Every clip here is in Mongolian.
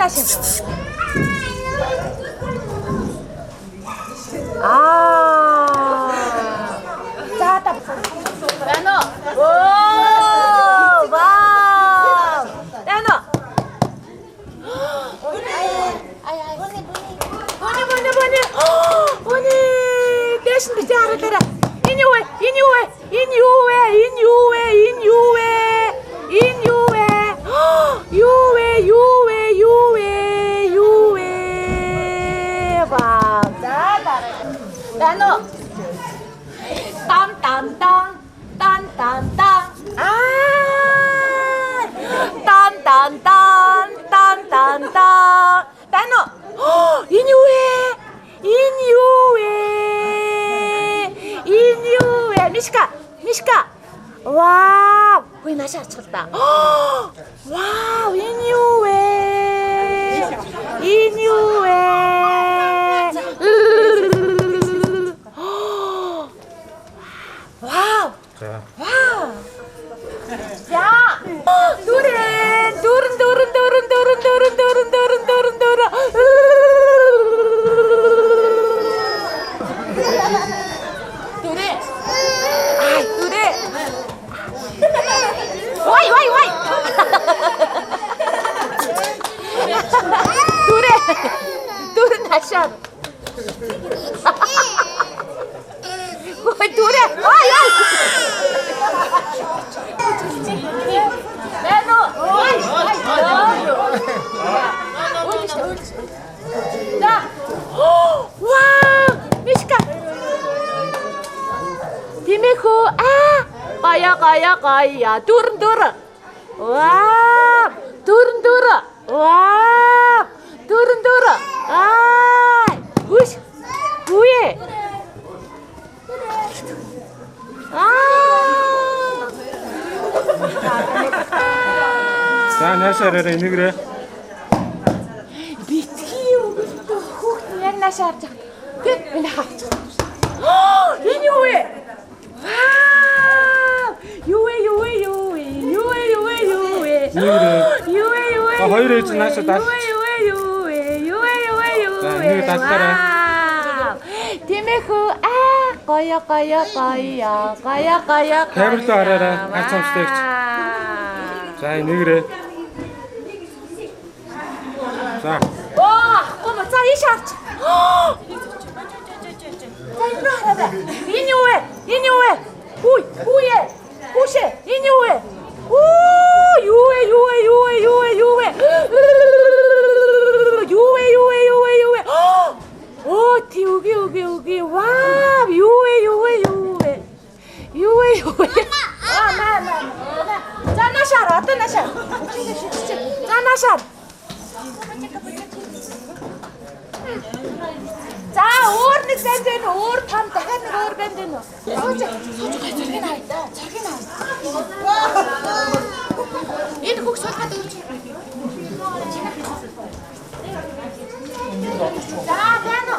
나셔. 자, 딱. 나노. 오, 와우. 나노. 보니. 대신 비자라 따라. 인유에. 와, 자, 나노. 딴. 나노. 인유에. 미시카. 와우. 거의 나시 쳤다. 와우, 인유에. 와우. 자. 와우. 야. 노래. 와이. 노래 나샷. 노래. 와, 미시카. 디메코. 가야. 두른. 와, 두른. 와, 두른. 우시. 후에. 자, 나셔를 이니 그래. 비트기 오고부터 훅 나셔자. 인유에. 와우. 유에. 이니 그래. 허이를 했지 나셔 다. 자, 이니 다시 따라. 디메후 거야. Камерт араараа ганцхан 자, 이니 그래. 자. 와, 어머, 자, 이 샷. 자, 이리로 하라. 인유에. 후시. 인유에. 오, 유에. 오, 여기. 와, 유에. 자, 나샤. 어떤 나샤? 자, 나샤. 자, 오르는 밴드는 오르 탐 다하는 오르 밴드는. 소주 저기 나. 이거 꼭 소주가 돼. 자, 나노.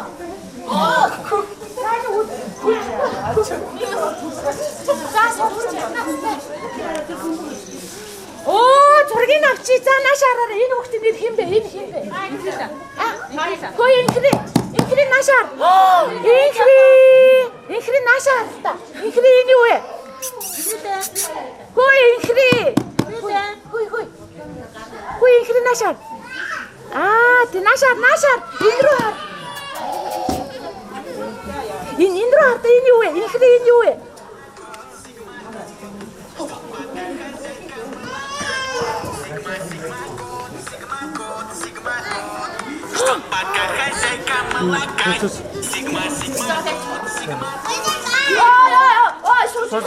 오, 저렇게 납치. 자, 나샤라라. 이 혹시 니 힘배. 거의 인크리 나샤. 인크리 나샤다. 인크리 인유에. 거의 인크리. 거의 인크리 나샤. 나샤. 인으로 할때 인유에. 인크리 인유에.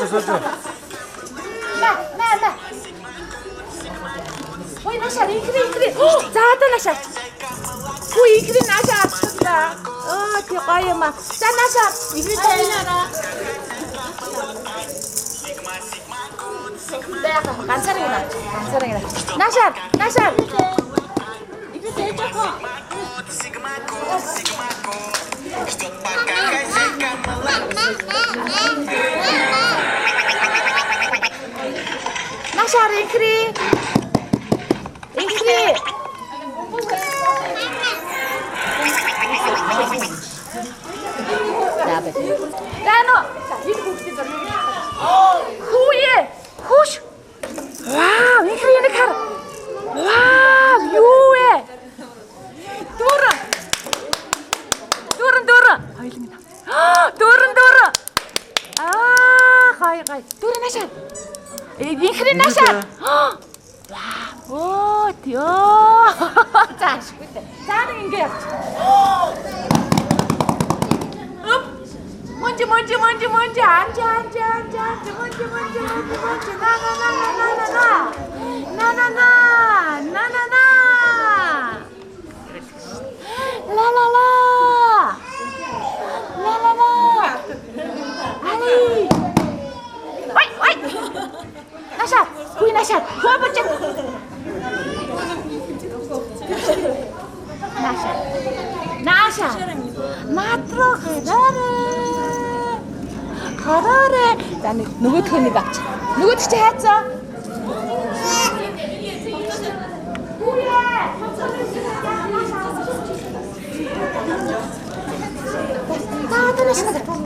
소주. 나. 오이 나샤 인크리. 자, 나샤. 오이 인크리 나샤. 대가야 마. 자, 나샤. 인크리 따라라. 내가 간사랑이다. 나샤. 이거 제일 좋고. 나샤 인크리. байдаг. За нөө. За энэ хүүхдийн зургийг хүүе. Хүүш. Вау, энэ хар. Вау, юу вэ? Дөрөн. Хоёулын. Дөрөн. Гай. Дөрөн нашаа. Инхрийн нашаа. Оо, тёо. Заашгүй. За нэг ингэ явчих. Монжи. Монжи. Ali. Ой. Нашат. Хуй нашат. Хобочек. Наша. Матро хараарэ. За нэг нөгөөдхөнийг авч. Нөгөөдх чи хайцаа.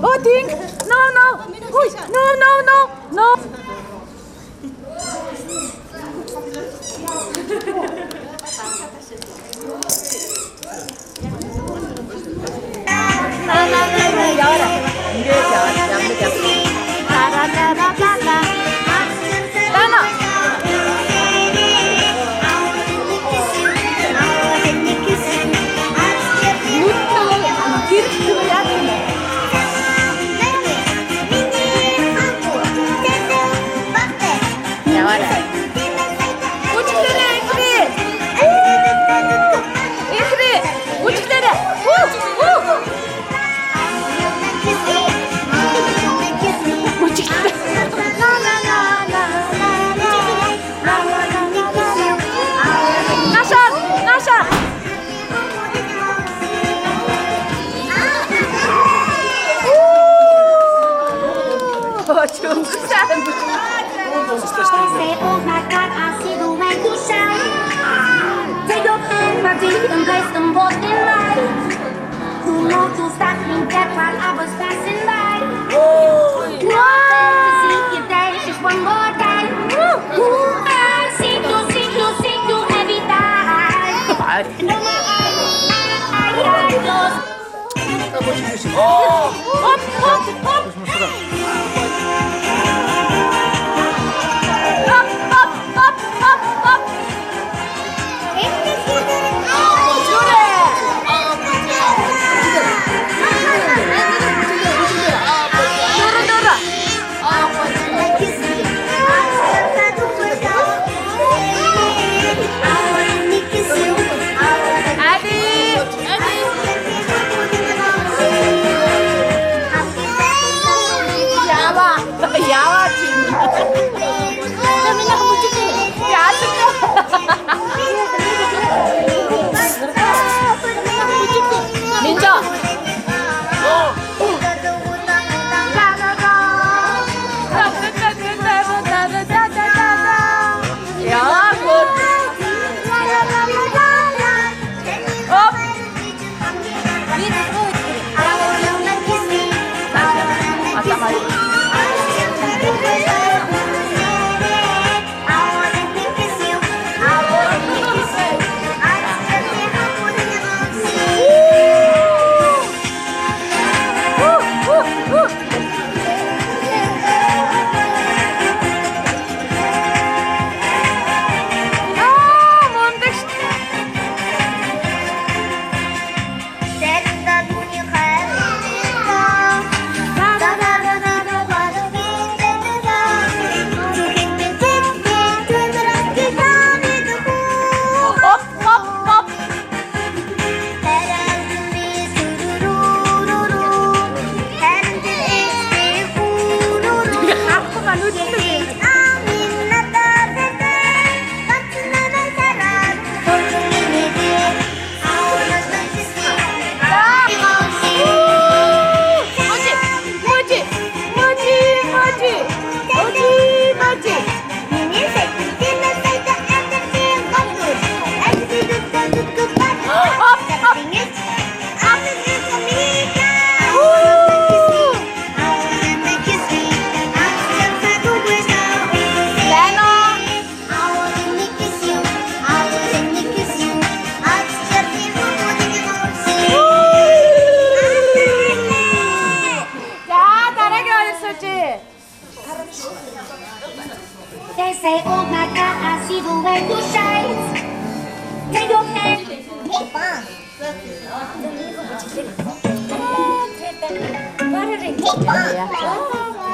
Oh, ding! No! Hui! No! Say, oh my God, I see the way you shine. Take your hand, my dear, and place them both in line. Who knows you stopped me dead while I was passing by? No, to see you there just one more time. I see you every time. No, my eyes closed.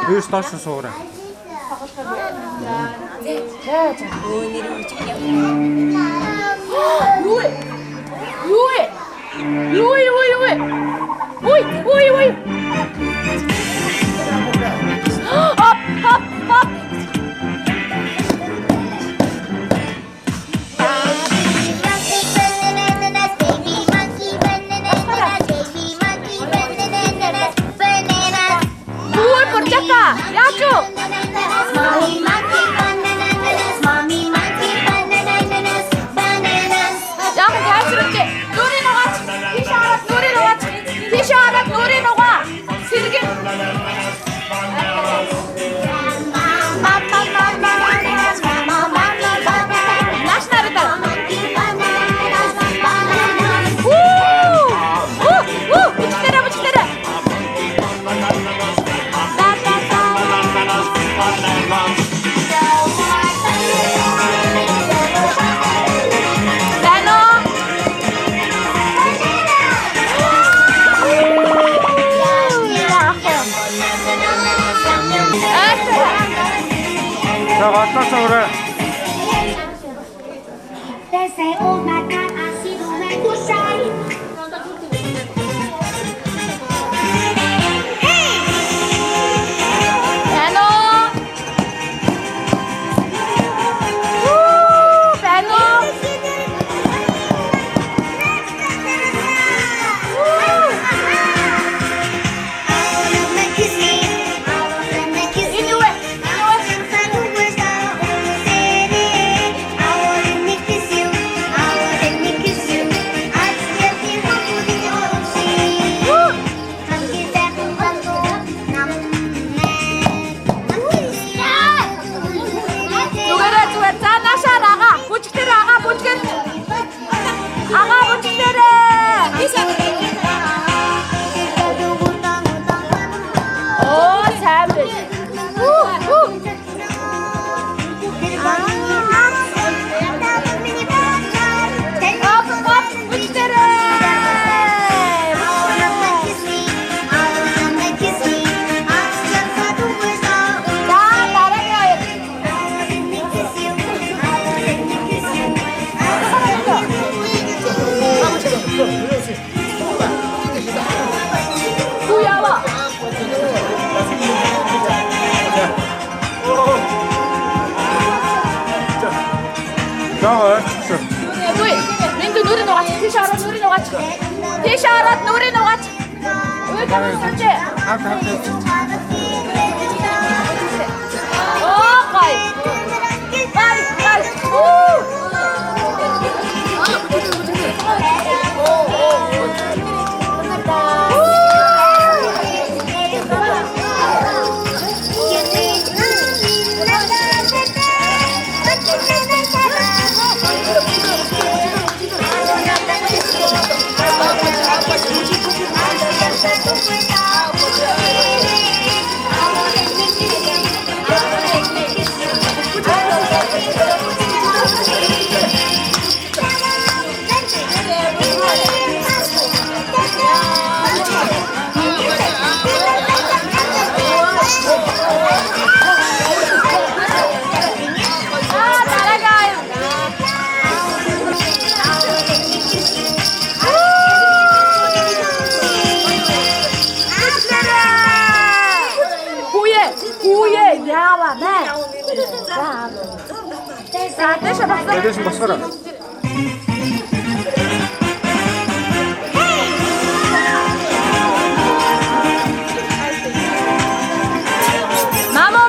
Юус тоош суугаарай. They say, oh my God, I see the way you shine. Тийш ороод нүрийн угаач. Үй тавьчих. Оо гой. Гай. 대신 봤어라. 마모.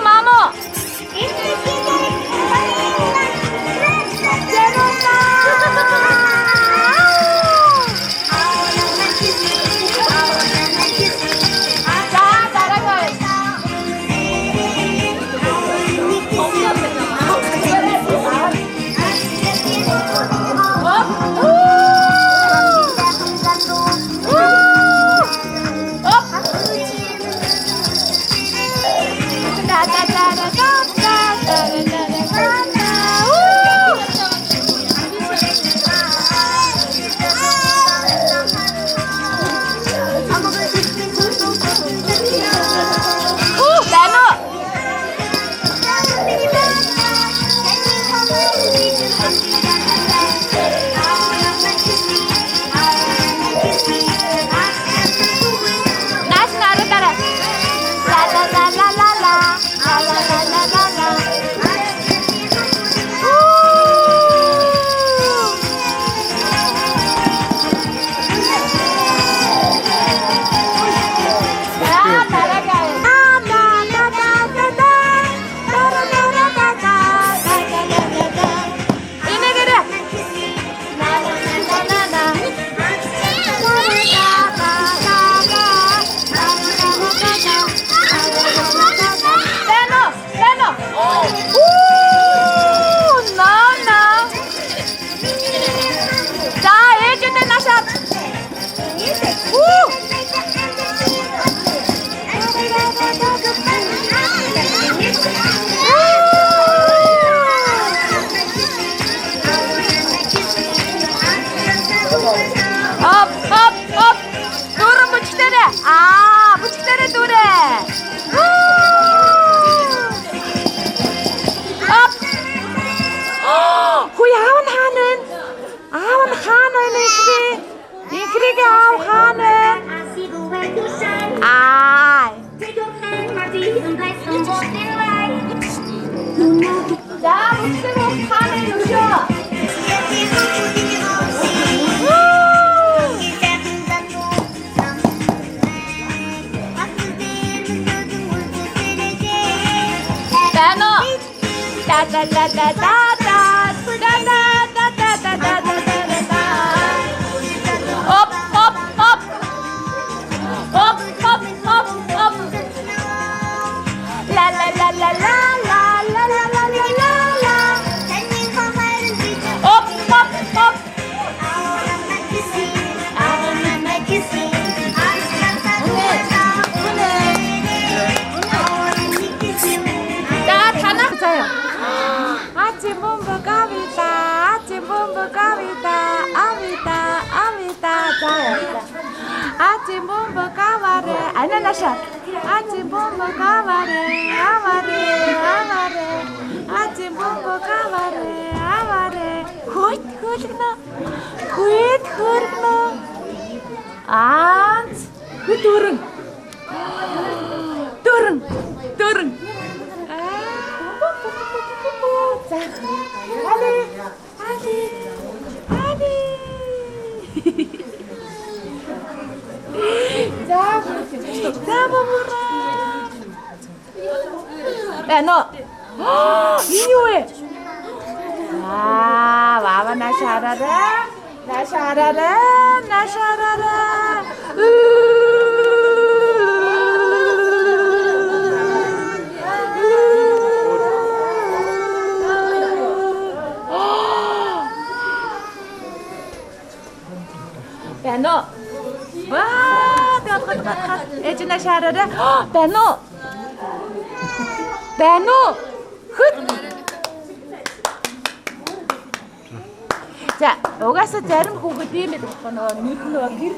За, угаасаа зарим хүүхэд ийм л болох нэг нөгөө гэр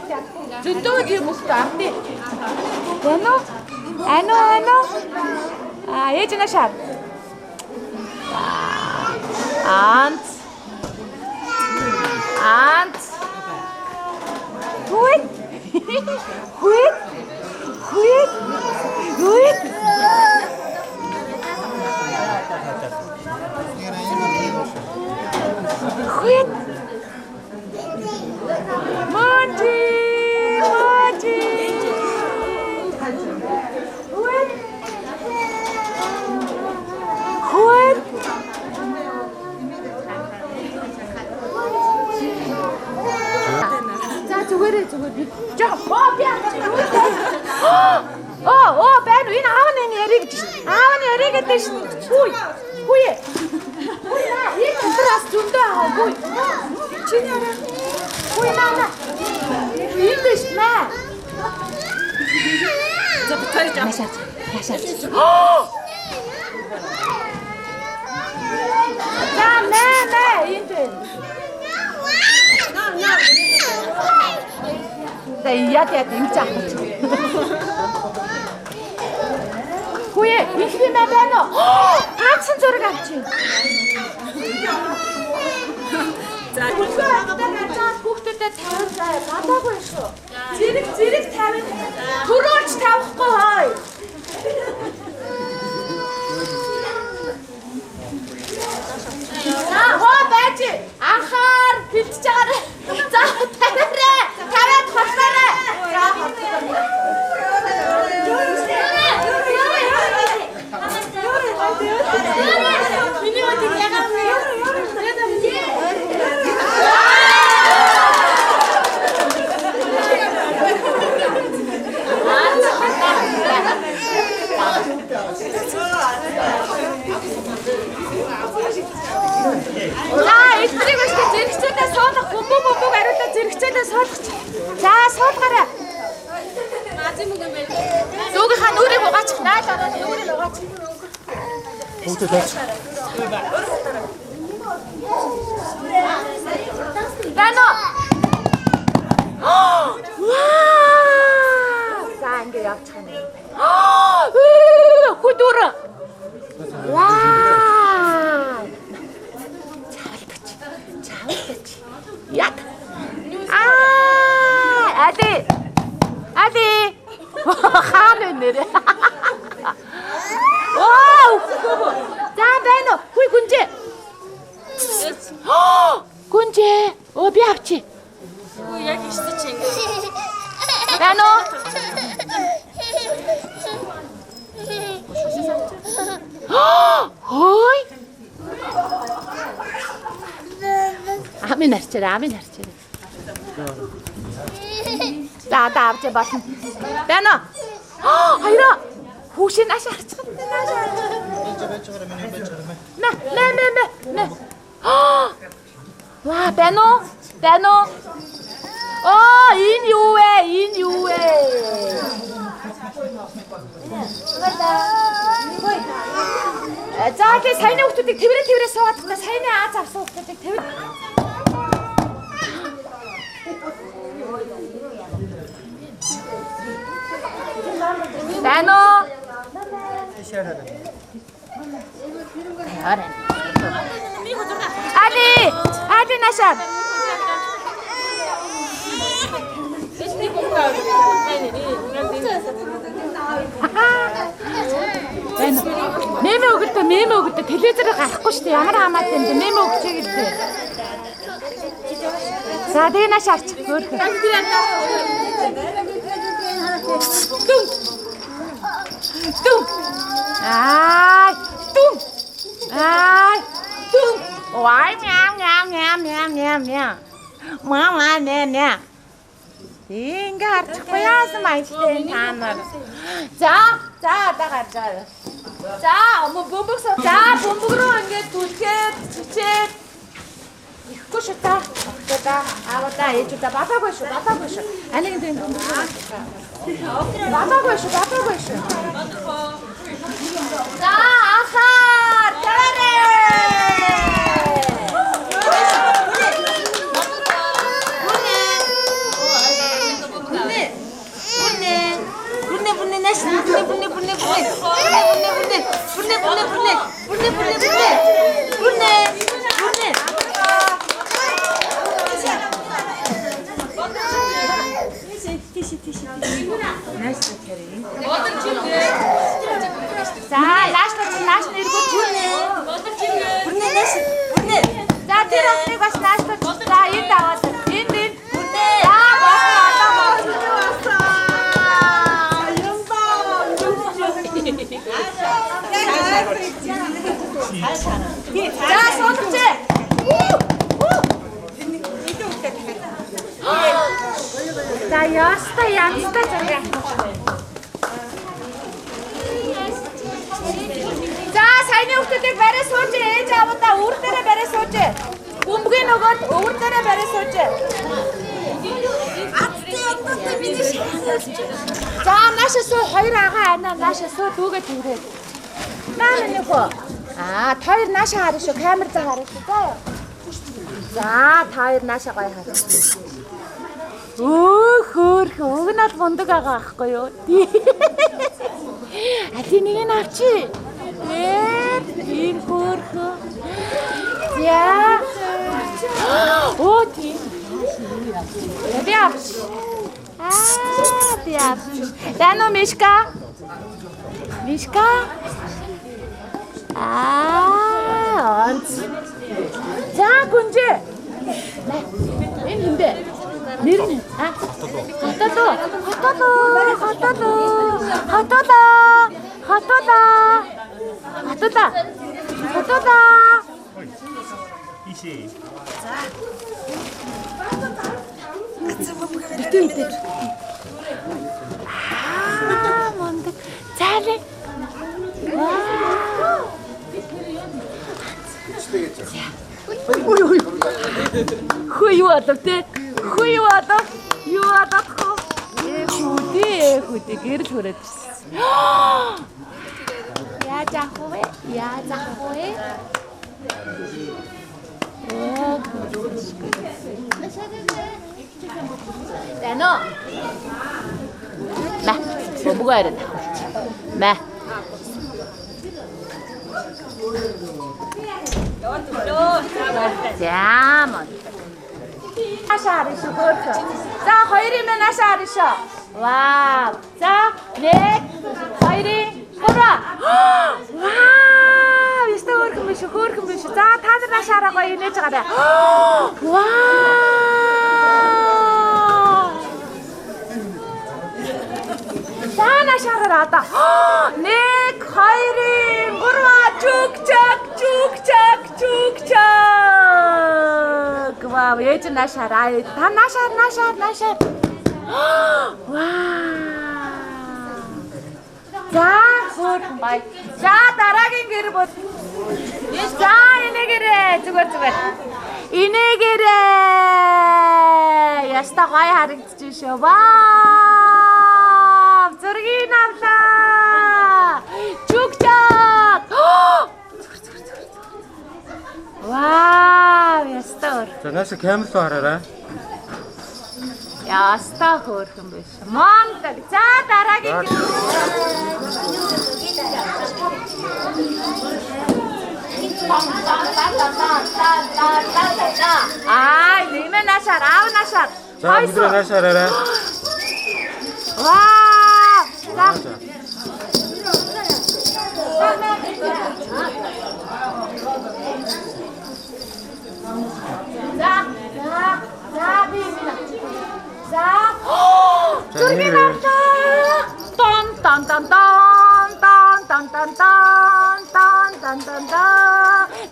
зөндөө тийм үстэй амтны. Тэно? Ано? Ээж на шар. Ант. Хуй. Monty. зүгээр. Жоо би байна. Энэ аавны яриг гэж. Аавны яриг гэдэг шин. Хүй. Энэ интерас зөндөө аа. Хүй. Чиний арай. Хүй наа. Энэ дэш наа. Заптай жаа. Яшаа. За наа энэ. Да яа дэмж авах. Хүй, их юм байна уу? Гаацсан зураг авчих. За хүүхдэд тавиад надаагүй шүү. Зэрэг тавиад төрөөч тавихгүй хой. Хоо байж анхаар битж чагаа. За тавиараа. Тавиад хоцороо. Миний өдөр ягаад эцэг өштэй зэрэгцээдээ суулгах бөмбөг ариулаа зэрэгцээдээ суулгах. За суулгаарай. Маазим үг юм байна. Зүгийнхаа нүрийг угаачих. Наалаа нүрийг угаачих. Хүүхдээ таач. Дано. Вау! За ингэ явчих юм. Хөдөр. Вау! Чавлаач. Яг. Ади. Хаана нэр. Вау! За байна уу? Хүй гүнжээ. Гүнжээ. Би авчи. Яг ихтэй чинь. Байна уу? Хой. Амин харчаарай. За авч болно. Байна уу? Хоёроо. Хүүшин нааш харчих. Мэ. Ваа, байна уу? Энэ юу вэ? За тий саяны хүмүүсийг тэрэ суугаад та саяны Аз авсан хүмүүсийг тэр Байна уу? Ali нашаа. Мемэ өгдөө телевизээр гарахгүй шүү дээ. Ямар хамаатай юм бэ? Мемэ өгчээ гэдэг. За тэгээ нааш арч хөөрхөн. Дүм. Вай мяу. Мама нэ. Ингээ харчихгүй яасан маягтай та нар. За одоо гарч байгаа. За бөмбөг руу ингээд түлхээд чичээд ихгүй шүү та. Аваа ээжүүдээ балаагүй шүү. Алиг энэ бөмбөг. Балаагүй шүү. За ахаар таварэ. За яста зураг. За саяны хүмүүсийг барай сууж ээж аваа өвөр дээрээ барай сууж. Бөмбөгийн нөгөөд өвөр дээрээ барай сууж. За наашаа суу хоёр агаа наашаа суу дүүгээ төврээд. Наа нэг хөө. Хоёр наашаа харна шүү. Камер заа харна шүү. За хоёр наашаа гоё харна. Хөөх уг нь бол мундаг байгаа байхгүй юу? Али нэг нь авчи. Тийм хөөх. Яа. Тийм. Биавч. Биавч. Дано Мишка. Онц. За гүнжээ. Энэ хинбэ? Нэр нь Хатола. Иши. Битээ. Мондөг. Цаалаа. Ой. Хөө юу адав те? Юу адав? Хүүдээ гэрэл хүрээд. Яаж авах вэ? Дано. Бөмбөг арина. Зяамон. Ашаариш хөөх. За хоёрын минь ашаариш. Вау. За 1 2 3. Вау. Яста хөөрхөн биш. За та нар ашаараа гоё инээж байгаа даа. Вау. За нашаараа одоо. 1 2 3 чук чак. Вау. Вау, ээж наашаараа. Та наашаар. Вау. За, хөөрхөн бай. За, дараагийн гэр бүл. За, инээгээрээ зүгээр. Инээгээрээ. Яста гой харагдчих шүү. Вау! Зургийг авлаа. Чүгчак. Вау, яста өөр. За наашаа камер руу хараарай. Яста хөөрхөн биш. Монгол. За, дараагийн гэр бүл. Нэмэ наашаар, аав наашаар. За өдрөө наашаа хараарай. Вау! За, бимина. За. Зургийг авлаа. Тон.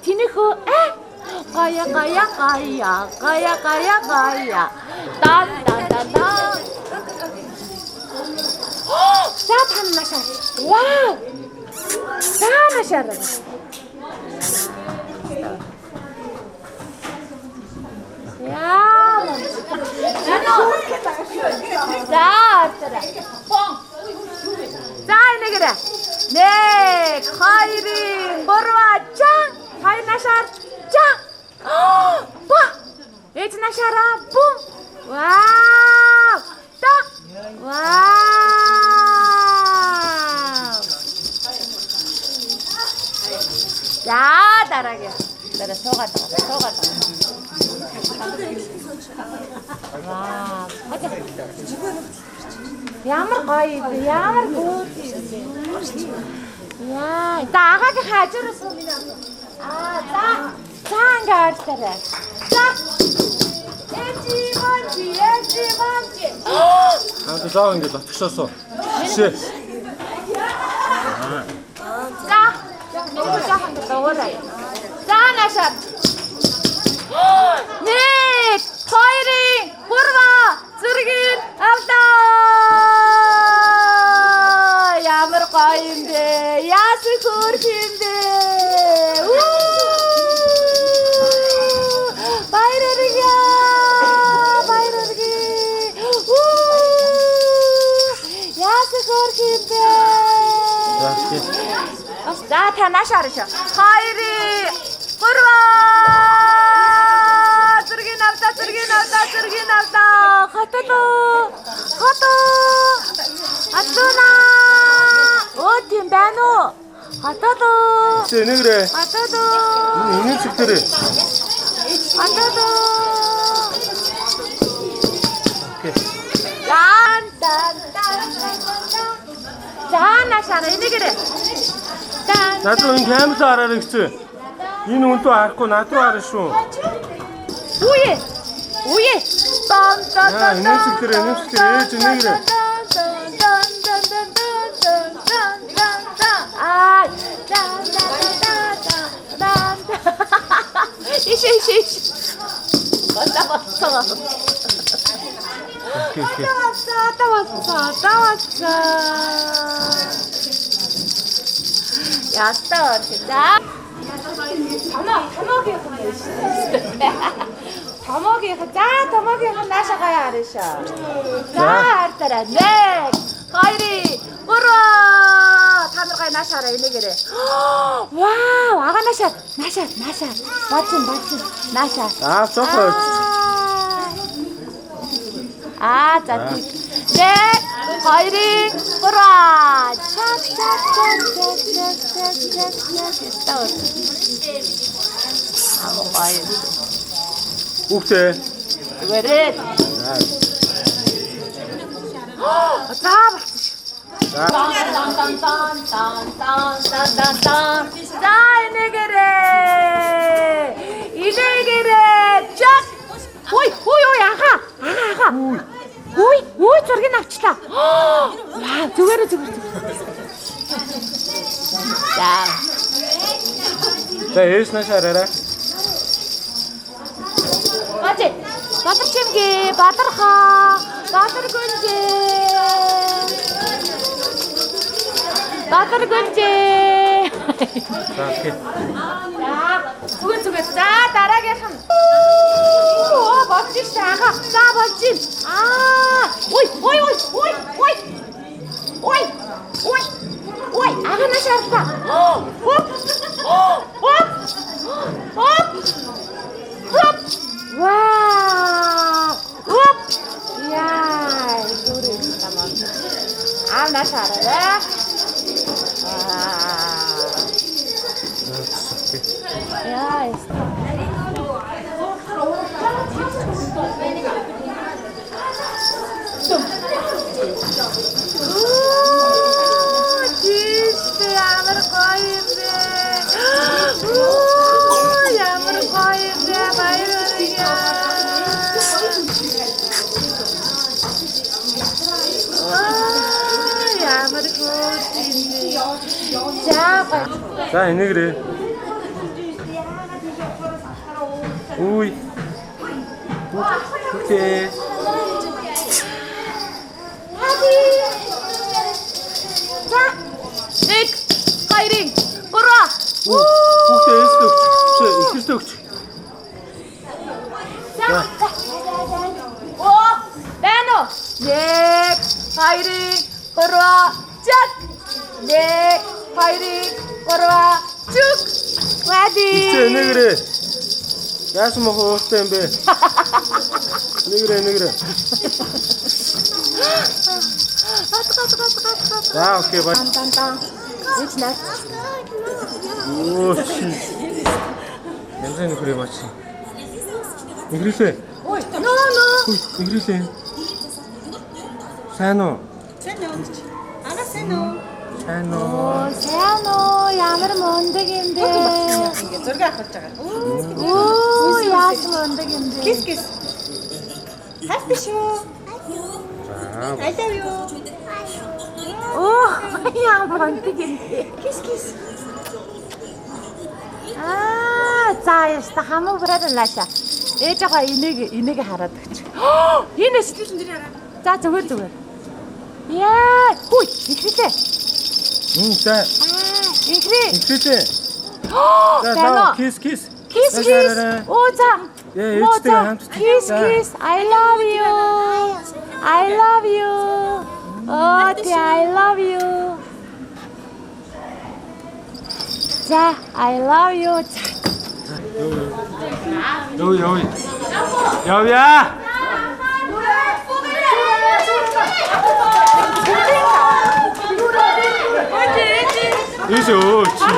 Тинэхөө гая. Дан. За танашаа. Вау! Танашаа. Яа. За тара. Пон. За инэгэрэ. Нэг, хоёрын, гурван, чан. Хоёр нашаар, чан. Ба. Ээж нашаараа, бум. Вау. Та. Вау. За дараагийн. Дараа суугаад. Вау. Ямар гоё юм. Ямар гоо. Яа, даагагийн хажуураас өмнө. За ингээд тарай. За. Эжимончи. Заа ингээд отгшоосоо. Жишээ. За. Нэг жоохон дөөрэй. За наашаа. Нэг, хоёрын, гурван, зургийг авлаа. Ямар гоё юм бэ? Яасан хөөрх юм бэ? Баяргая. Яасан хөөрх юм бэ? За та наашаар шүү. Хоёрын, гурван, зургийг авлаа. Хото. Атуна. Оо тийм байна уу? Хото. Энэгрээ. Хото. Үнэн чигтэрээ. Хото. За наашаар энэгэрээ. Над руу энэ камер руу хараарай гэсэн. Энэ үнтөө харахгүй над руу хараа шүү. Үе. Тон. Энэс чигтэрээ ээж энэгрээ. Иш. Таваса. Яста орчихлаа. Томоогийн наашаа гая харааша. За хартараа. Нэг, хоёрын, гурван. Та нар гая наашаараа инээгээрээ. Вау, ага наашаа. Бачин. Наашаа. Цохоо. За тийм. Нэг, хоёрын, гурван. Үхтэй. Гэрээд. За болчих. За инээгээрээ. Чак. Ой, аха. Ой, зургийг авчлаа. Вау, зүгээр. За, ээж наашаа хараарай. Баажи. Бадар чимгээ, бадархаа, бадар гүнжээ. Бадар гүнжээ. За окей. Зүгээр. За дараагийнх нь. Оо болж ш таага. За болж ин. Ой. Ой, агана шарта. Хоп. Вау. Хоп. Яа, зүрх тамаа. Агана шараа. Яа. За энэгрээ. Үй. Окей. Нэг, хоёрын, гурван. Хүүхдээ эсдэгч. Ихэрдэгч. Оо, байна уу? Нэг, хоёрын, гурван, чад. Нэг, хоёрын, гурван, чүг. Вади. Энэгрээ. Яасан мох уустай юм бэ? Нэгрээ. За окей бай. Дан. Эч наа. Оо чи. Янзын нөхрөө бач. Нэгрээ. Ой, но. Нэгрээ. Сайн уу? Сайн уу, ямар мундаг юм бэ? Ингээ зураг авах гэж байгаа. Оо, яаж мундаг юм бэ? Кис. Хайртай шүү. I love you. Оо, ямар мундаг юм бэ? Кис. За яста хамаг бүрээд лааша. Ээж байгаа энийг хараад өгч. Энэ сэтгэл нэр хараа. За зүгээр. Яа, хүй, ихлээ. За. Ихлээ. За, кис. Кис. Оо за. Ээжтэйгээ хамт. Кис. I love you. Oh, I love you. За, I love you. Йоо. Явъя. Ийшөө чи.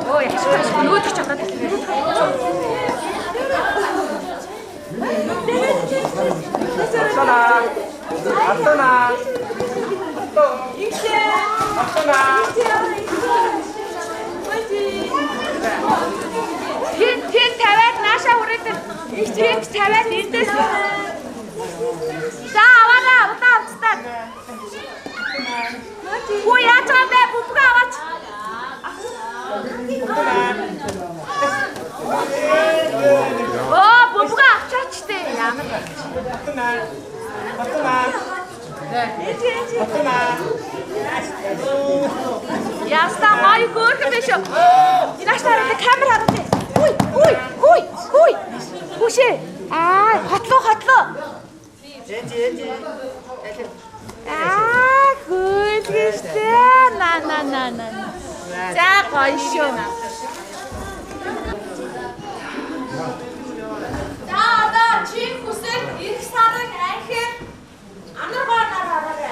Ой, яшгүй нүүдэх чагаад. Артана. Тин тавиад нааша хүрээдэн. Тин тавиад эндээс. За аваараа удаа авцтаа. Хүү яаж байгаа бэ? Бүбгээ аваач. Оо, бүбгээ авчаач тээ. Ямар. Яста май хөөрхөн биш үү? Инаш тараад камер хараад. Хүй. Хүшээ. Хотлоо. Гүйлгэштэй. На. За гоё шүү. За одоо чих хүсэл ирэх сарын анхны амар гооноор хараарай.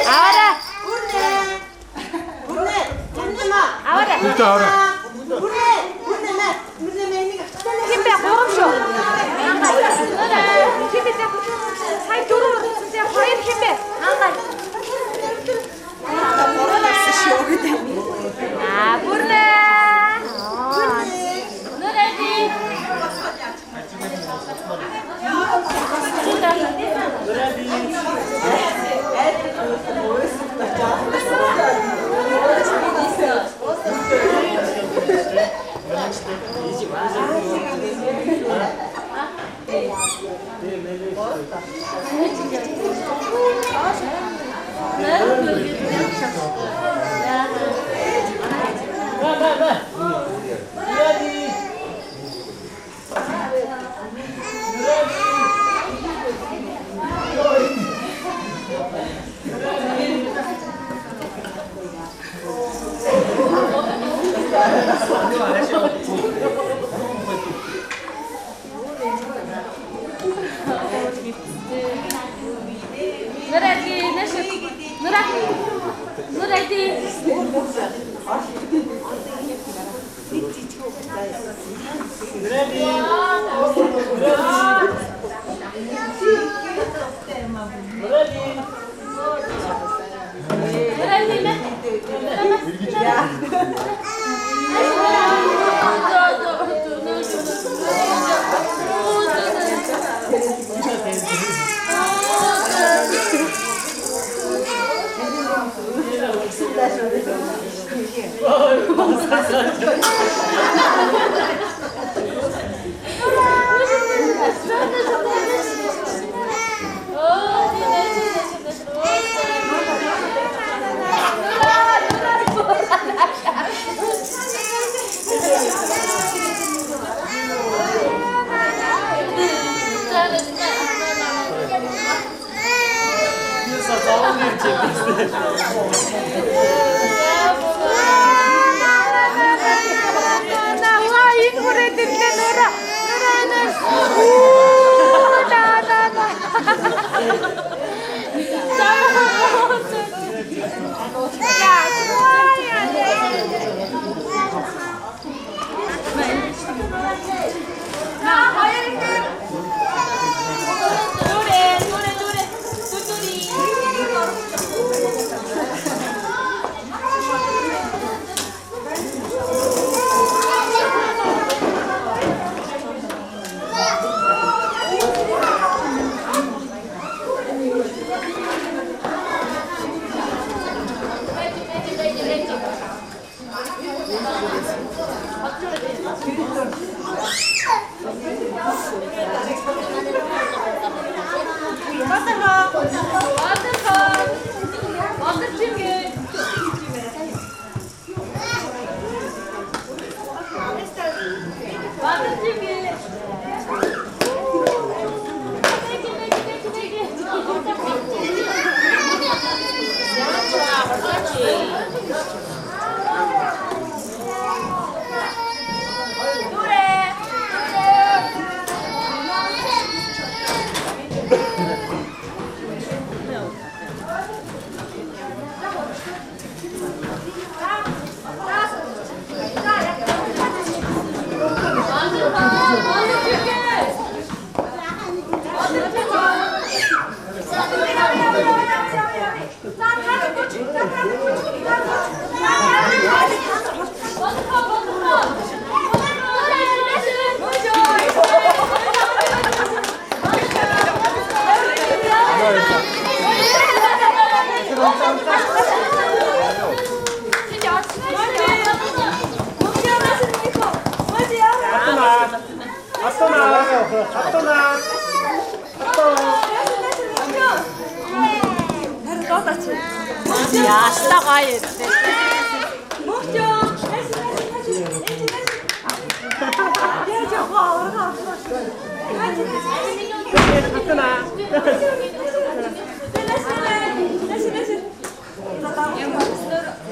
Аваарай. Аваарай. Бүгд аваарай. Химбэ гурав шүү. Химбэ сая дөрөв хоёр химбэ. Бүрнэ. Нүрэди.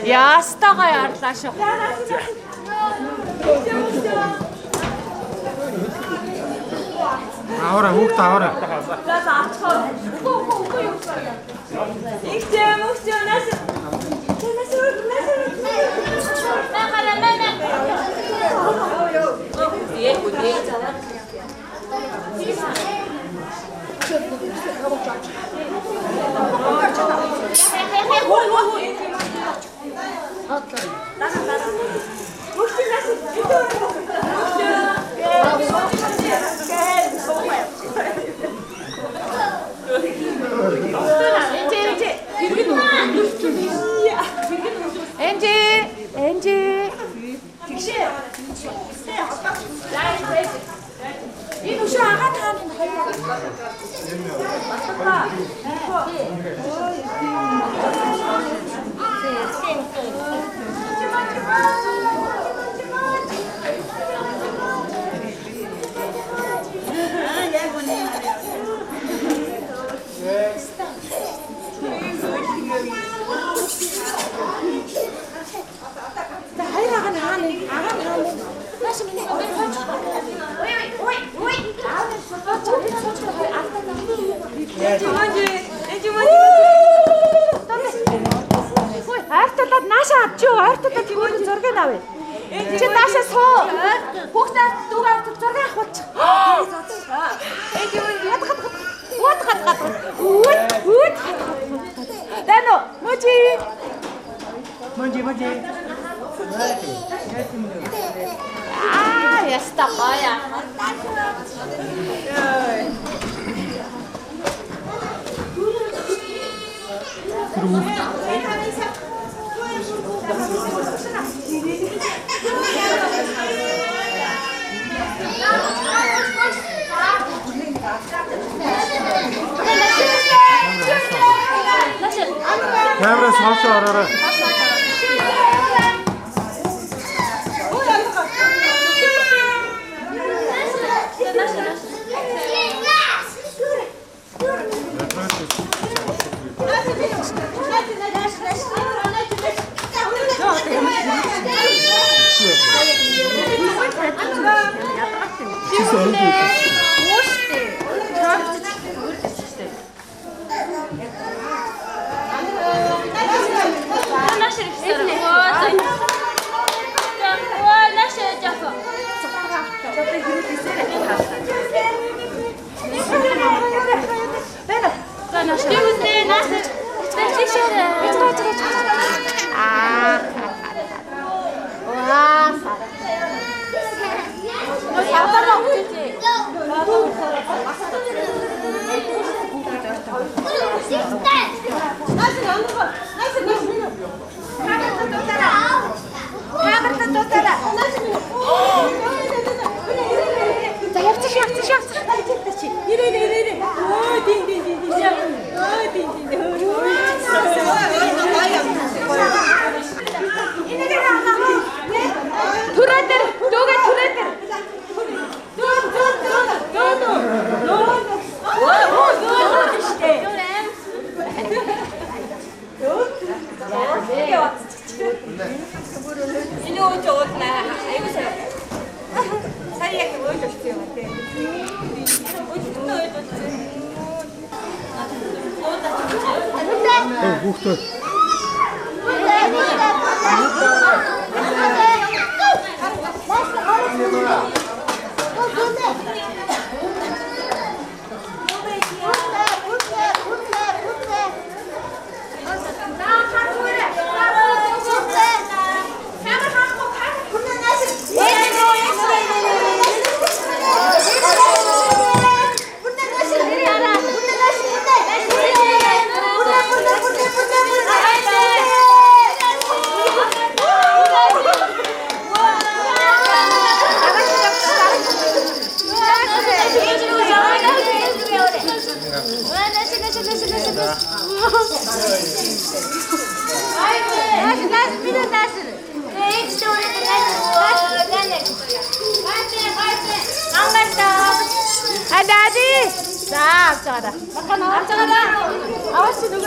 Ястагаа ярлаа шүү. Аваа хүүхд аваа. За авчихаа. Үгүй юу. Ихтэй нас. Энжи. Тэгшээ. Энэ үшөө агаа тааны хоёроо. Арталаад нааша авчуу. Арталаад тэгвэл зураг авъя. Чи нааша суу. Хүүхдээ дүүгээ зураг авах болчих. Энд юу ядгад. Үүд. Дано, можи. Я с тобой. Камера сошо ороо. Ой,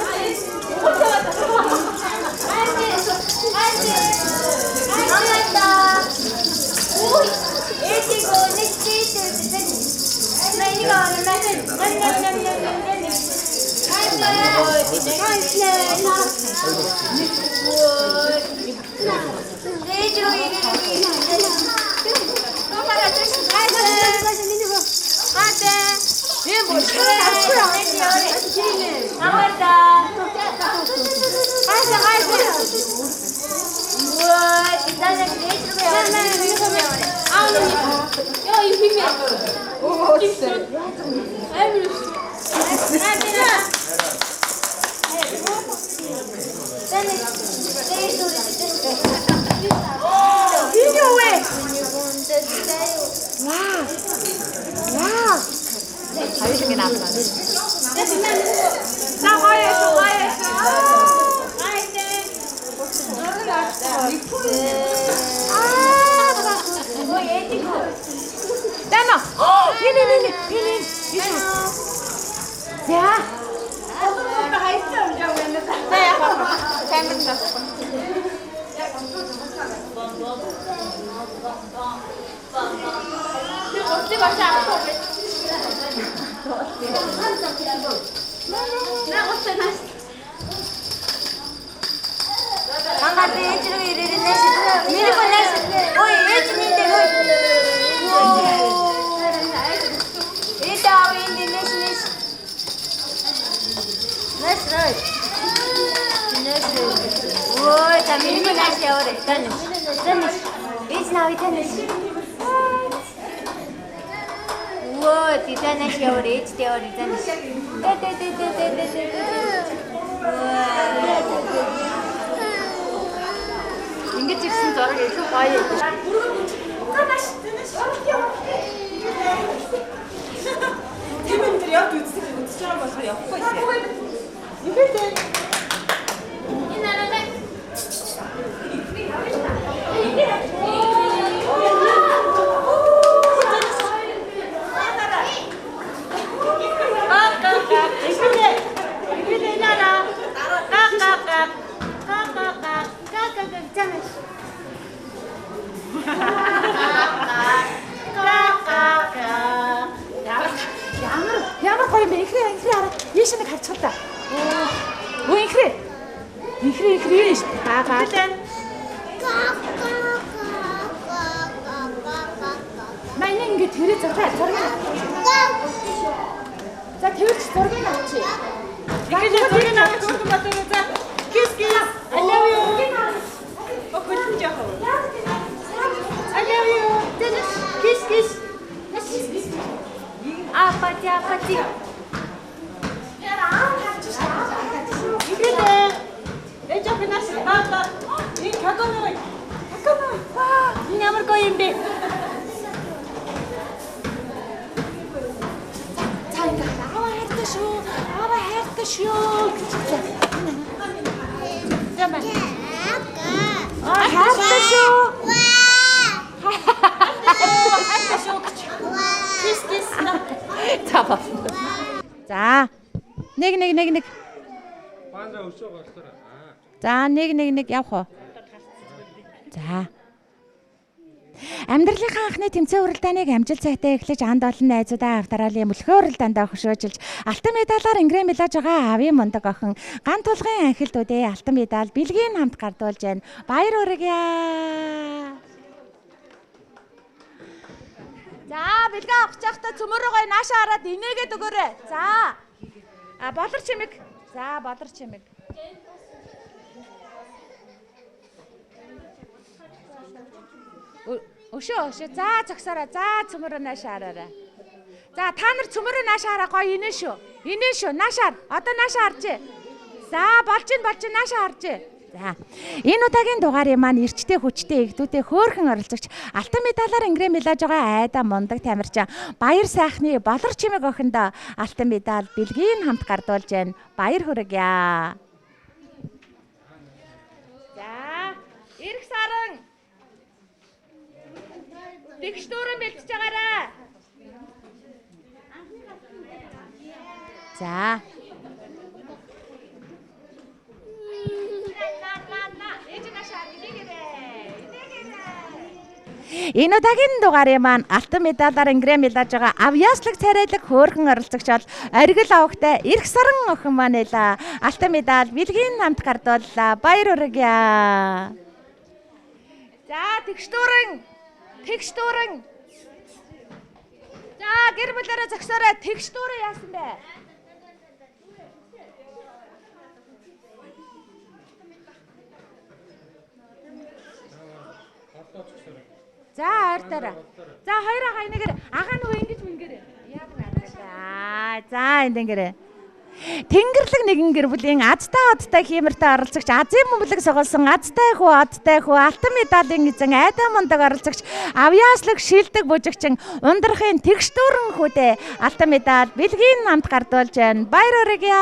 Ингэж ирсэн зураг илүү гоё. Тэмэмдэр явд үзэж байгаа болохоор явахгүй шээ. Ихэдээ. Энэ арай. Ямар гоё юм бэ? Ихрээ хараа. Ийш нэг харцгаа та. Өө ихрээ. Ихрээ шүү. Бага. Манай ингэ тэрэ зураг. За тэрч зургийг авчи. Ингэж зургийг авах дуртай батгүй за. Кис. I love you. Околж яах вэ? I love you. Кис. Апати. Ихэдээ. Эжог нас баата. И кагоноо. Ваа, ямар гоё юм бэ? Аваа хайртай шүү. Ямаа. Хайртай шүү. Кис. За. Нэг. Баанда өсөө гослоо. За, нэг явах уу? За. Амьдралынхаа анхны тэмцээн уралдааныг амжилт сайтай эхлэж анд олон найзуудаа авторалын мөлхөө уралдаандаа хөшөөжилж алтан медалаар ингрэм мэлэж байгаа Ави Мундаг охин ган тулгын анхилдуудын алтан медаль бэлгийн хамт гардуулж байна. Баяр хүргье. За, бэлгээ авах чахта цөмөрөөгөө наашаа хараад инээгээд өгөөрэй. За. Болор чимэг. За, болор чимэг. Өшөө. За, зогсоорой. За, цөмөрөө наашаа хараарай. За, та нар цөмөрөө наашаа хараа гоё инээ шүү. Наашаар. Одоо наашаа харжээ. За, болж ин наашаа харжээ. За. Энэ удаагийн дугаарыг маань эрчтэй хүчтэй игдүүтэй хөөрхөн оролцогч алтан медалаар ингрэм мэлэж байгаа Айда Мундаг Тамирчин баяр сайхны болор чимэг охиндоо алтан медаль бэлгийн хамт гардуулж байна. Баяр хүргье. За, эрх саран тэгш дүүрэн бэлтэж байгаарай. За. Энэ удаагийн дугаарын маань алтан медалаар ингрэмэлж байгаа авьяаслаг царайлаг хөөрхөн оролцогч бол оргил овогтой Ирэх Саран охин маань эла алтан медаль бэлгийн хамт гардууллаа. Баяр хүргье. За тэгш дүүрэн. За гэр бүлээрээ зогсоорой. Тэгш дүүрэн яасан бэ? За ойртоорой. За хоёр ага энэгээр ага нөгөө ингэж мингээрээ. Яг наргалаа. За эндэгээрээ. Тэнгэрлэг нэгэн гэр бүлийн азтай одтой хиймэртэй оролцогч Азийн бөмбөлөг соголсон азтай хүү алтан медалийн эзэн айдаа мундаг оролцогч авьяаслаг шилдэг бүжигчин ундрахын тэгш дүүрэн хүүдээ алтан медаль бэлгийн хамт гардуулж байна. Баяр хүргье.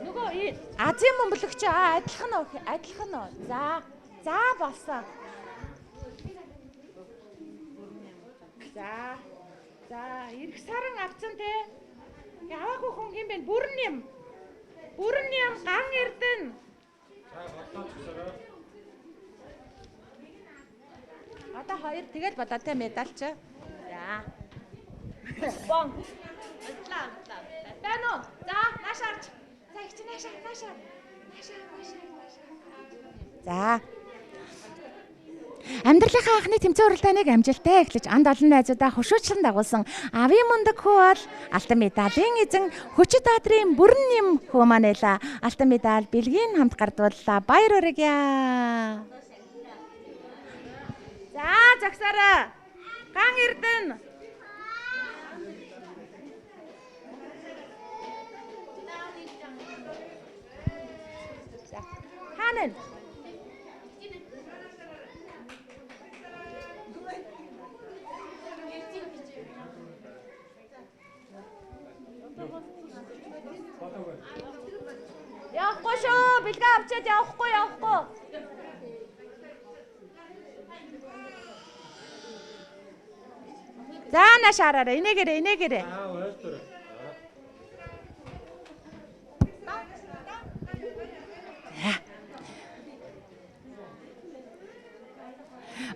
Нөгөө Азийн бөмбөлөгч адилхан уу? За болсон. За Ирэх Саран авцсан те. Яваагүй хүн юм бэ? Бүрэн юм ган эрдэн. Одоо хоёр тэгэл бодоо те медаль чи. За. Бон. Бэнэ. За наашаарч. За их чи наашаа. За. Амьдралынхаа анхны тэмцээн уралдааныг амжилттай эхлэж анд олон найзуудаа хөшөөчлөн дагуулсан Авийн мундаг хүү бол алтан медалийн эзэн Хүчит Баатрийн бүрэн юм хүү маань эла алтан медаль бэлгийн хамт гардууллаа. Баяр хүргье. За зогсоорой. Ган эрдэн. За хаана вэ? Явахгүй шүү. Бэлгээ авчиад явахгүй. За наашаараа инээгээрээ.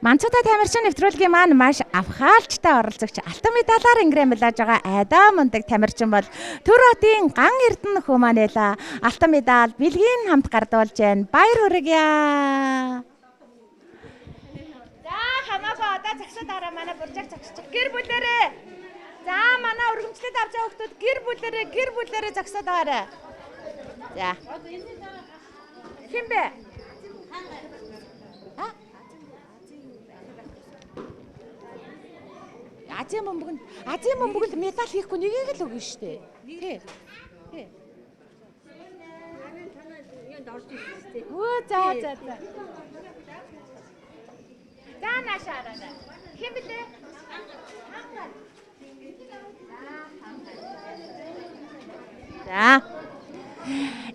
Манцуудаа тамирчин нэвтрүүлгийн маань маш авхаалчтай оролцогч алтан медалаар ингрэмэлж байгаа айдаа мундаг тамирчин бол Төр хотын ган эрдэнэ хүү маань эла алтан медаль бэлгийн хамт гардуулж байна. Баяр хүргье. За хамаагүй одоо зогсоодаараа манай буржааг зогсчих. Гэр бүлээрээ. За манай өргөмжлөлд авч байгаа хүмүүс гэр бүлээрээ зогсоодаараа. За. Хэн бэ? Азийн бөмбөгөнд медаль хийхгүй нэгийг л өгнө шүү дээ. Тий. За. За наашаараа. Хэн блэ? За.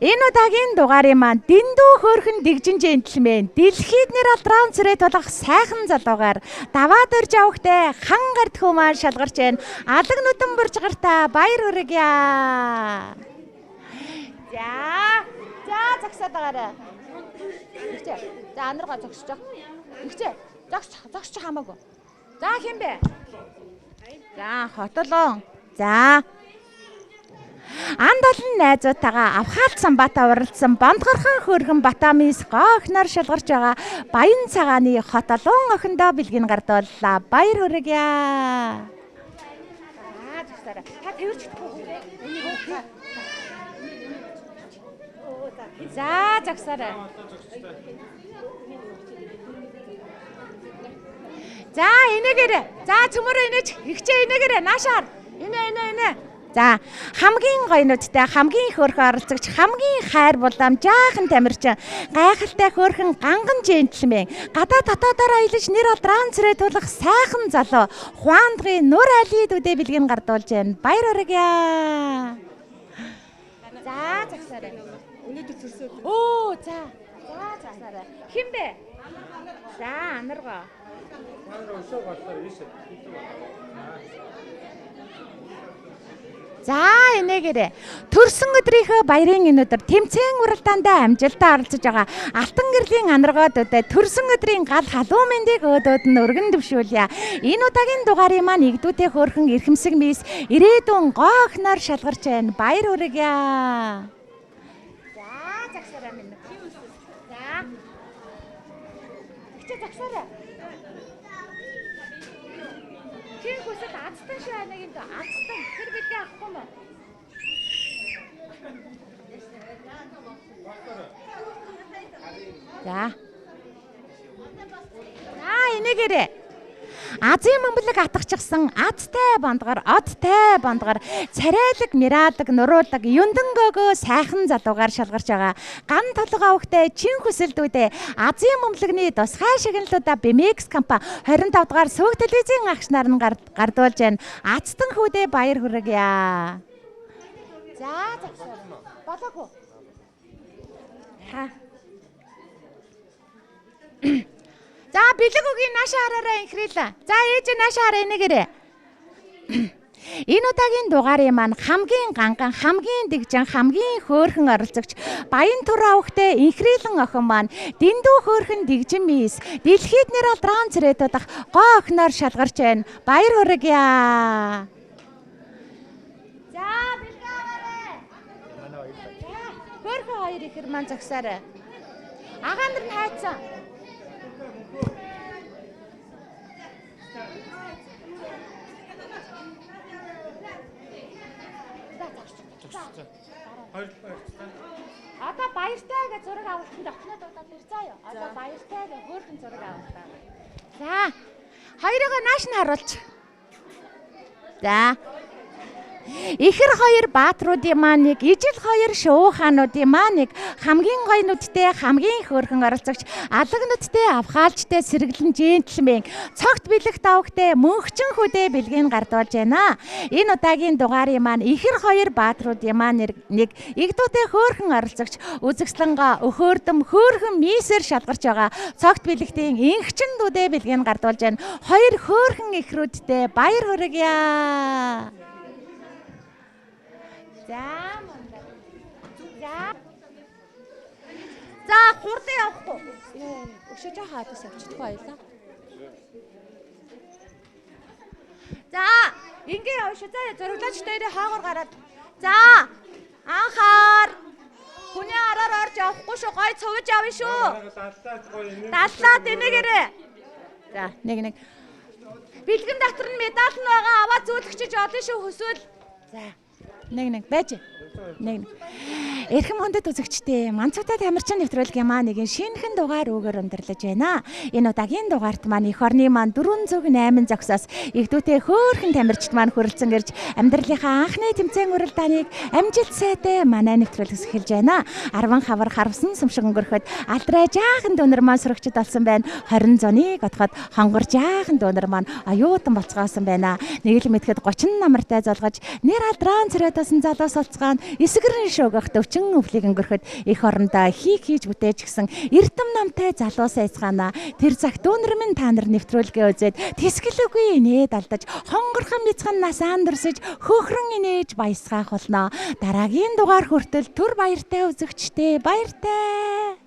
Энэ удаагийн дугаарын маань дэндүү хөөрхөн дэгжин джентльмен дэлхийд нэр алдран цэрээ тулах сайхан залуугаар даваад өрж авахтай хан гард хүү маань шалгарч байна. Алаг нүдэн бурж гартаа баяр хүргье. За зогсоод байгаарай. Игчээ. За анаргаа зогсож. Игчээ. Зогсож хамаагүй. За хэн бэ? За хотолон. За анд олон найзуудтайгаа авхаалцсан бата уралдсан бондгорхон хөөрхөн Батамис гоохноор шалгарч байгаа Баян цагааны хотолон охиндоо бэлгийн гардууллаа. Баяр хүргье. Та тэрчдэхгүй. За зогсоорой. За инээгээрээ. За цөмөрөө инээж. Игчээ инээгээрээ наашаар. Инэ. За хамгийн гоёнуудтай хамгийн их хөөрхөн оролцогч хамгийн хайр булаам жаахан тамирчин гайхалтай хөөрхөн ганган джентльмен гадаа дотоодоор аялаж нэр алдран цэрээ тулах сайхан залуу Хуандгын Нур Али дүүдээ бэлгийн гардуулж байна. Баяр хүргье. За зогсоорой. Өнөөдөр төрсөн. За зогсоорой. Хэн бэ? За анаргаа. За энэгээрээ төрсөн өдрийнхөө баярын энэ өдөр тэмцээн уралдаанд амжилтаа оролцож байгаа Алтан гэрлийн анаргоодуудад төрсөн өдрийн гал халуун мэндийг өөдөөд нь өргөн дэвшүүлье. Энэ удаагийн дугаарыг маань игдүүтэй хөөрхөн эрхэмсэг мис ирээдүйн гоо охиноор шалгарч байна. Баяр хүргье. За загсараа минь. За. Ихтэй загсараа. Чи хүсэл азтан шүү анагийн дөө азтан тэр бидний авахгүй маа. За. Энэгээрээ Азийн мамблаг атгахчихсан азтай бандгар, одтай бандгар, царайлаг, мираадаг, нуруудаг, юндангөөгөө сайхан залуугаар шалгарч байгаа. Ган толгоо хөвгтэй чин хүсэлдүүдээ Азийн мамблагны тусгай шагналуудаа BMX компани 25 дугаар сувг телевизийн агш нар нь гардуулж байна. Азтан хүүдээ баяр хүргье. За болоогүй. За бэлэг үгийн нааш хараараа инхрийлээ. За ээж нааш хараа энэгээрээ. Энэ удаагийн дугаарыг маань хамгийн ганган, хамгийн дэгжин, хамгийн хөөрхөн оролцогч Баян Тура хөвгтэй инхрийлэн охин маань дэндүү хөөрхөн дэгжин мис дэлхийд нэр алдран цэрэтүүдх гоо охиноор шалгарч байна. Баяр хүргье. За бэлгээрээ. Хөөрхөн хоёр ихэр маань зогсоорой. Агаан нар нь хайцсан. Одоо баяртай гэж зураг авалтанд очноо дуудаад ирцээ юу? Одоо баяртай гэж хөөрхөн зураг авалтаа. За. Хоёроо нааш нь харуулж. За. Ихэр хоёр баатруудын маань нэг, ижил хоёр шуу хаануудын маань нэг хамгийн гоё нүдтэй, хамгийн хөөрхөн оролцогч, алаг нүдтэй, авхаалжтай, сэргэлэн джентльмен, цогт бэлэг давхтай, мөнхчин хүдээ бэлгийг гардуулж байна. Энэ удаагийн дугаарыг маань ихэр хоёр баатруудын маань нэг, игдүүтэй хөөрхөн оролцогч, үзэгслэнгаа өхөөрдөм хөөрхөн мисээр шалгарч байгаа. Цогт бэлэгтийн инхчин нүдээ бэлгийг гардуулж байна. Хоёр хөөрхөн ихрүүдтэй баяр хүргье. За хурдан явахгүй. Өшөөж хаадас явчихдаг байлаа. За ингээ явш. За зөрөглөөч дээрээ хаагур гараад. За анхаар. Хүний араар орж явахгүй шүү. Гой цовж авна шүү. Даллаад энэгээрээ. За нэг. Бэлгэн дотор нь медаль нь байгаа аваа зүүлгчиж олно шүү хөсөөл. За нэг байж. Нэг. Эрхэм хүндэт үзэгчдээ Манцутай тамирчин нэвтрүүлгийн маань нэгэн шинэхэн дугаар өгөр өндөрлөж байна. Энэ удаагийн дугаарт маань эх орны маань 408 зогсоос игдүүтэй хөөрхөн тамирчид маань хүрэлцэн ирж амьдралынхаа анхны тэмцээн уралдааныг амжилт сайтай манай нэвтрүүлгээс эхэлж байна. 10 хавар харвсан сүмшиг өнгөрөхөд алдрай жаахан дүүнер маань сурагчд болсон байна. 20 зуныг отоход хонгор жаахан дүүнер маань аюутан боцгоосон байна. Нэг л мэдхэд 30 намартай золгож нэр алдран царайтасан залуус олцгаан эсгэрэн шөөгөх төвчин өвлийг өнгөрөхөд эх орондоо хийж бүтээж гисэн эрдэм намтай залуус айцгаана. Тэр цаг дүүнер минь та нар нэвтрүүлгээ үзээд тэсгэлгүй инээд алдаж хонгорхон бяцхан насаан дурсаж хөөхрөн инээж баясгаах болно. Дараагийн дугаар хүртэл түр баяртай үзэгчтэй баяртай.